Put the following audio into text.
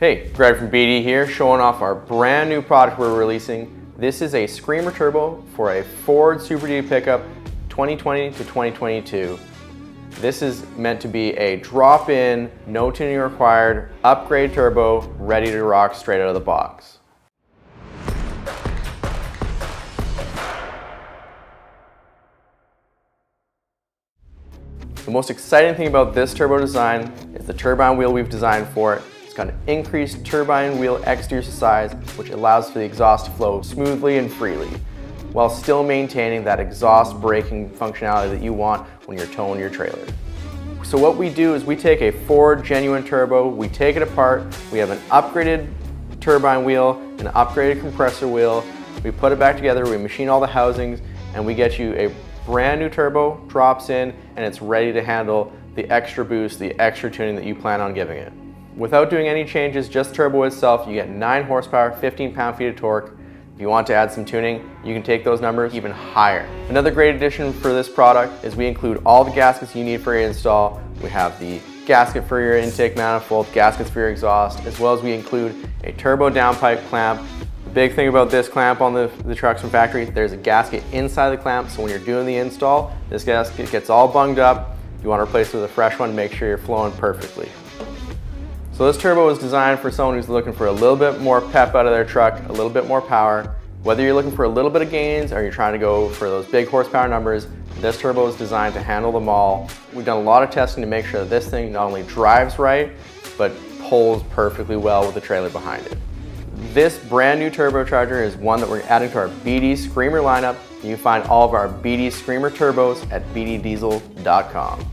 Hey, Greg from BD here, showing off our brand new product we're releasing. This is a Screamer Turbo for a Ford Super Duty pickup 2020 to 2022. This is meant to be a drop-in, no tuning required, upgrade turbo, ready to rock straight out of the box. The most exciting thing about this turbo design is the turbine wheel we've designed for it. It's got an increased turbine wheel exterior size, which allows for the exhaust to flow smoothly and freely, while still maintaining that exhaust braking functionality that you want when you're towing your trailer. So what we do is we take a Ford Genuine Turbo, we take it apart, we have an upgraded turbine wheel, an upgraded compressor wheel, we put it back together, we machine all the housings, and we get you a brand new turbo, drops in, and it's ready to handle the extra boost, the extra tuning that you plan on giving it. Without doing any changes, just turbo itself, you get 9 horsepower, 15 pound-feet of torque. If you want to add some tuning, you can take those numbers even higher. Another great addition for this product is we include all the gaskets you need for your install. We have the gasket for your intake manifold, gaskets for your exhaust, as well as we include a turbo downpipe clamp. The big thing about this clamp on the trucks from factory, there's a gasket inside the clamp, so when you're doing the install, this gasket gets all bunged up. You want to replace it with a fresh one, make sure you're flowing perfectly. So this turbo is designed for someone who's looking for a little bit more pep out of their truck, a little bit more power. Whether you're looking for a little bit of gains or you're trying to go for those big horsepower numbers, this turbo is designed to handle them all. We've done a lot of testing to make sure that this thing not only drives right, but pulls perfectly well with the trailer behind it. This brand new turbocharger is one that we're adding to our BD Screamer lineup. You can find all of our BD Screamer turbos at bddiesel.com.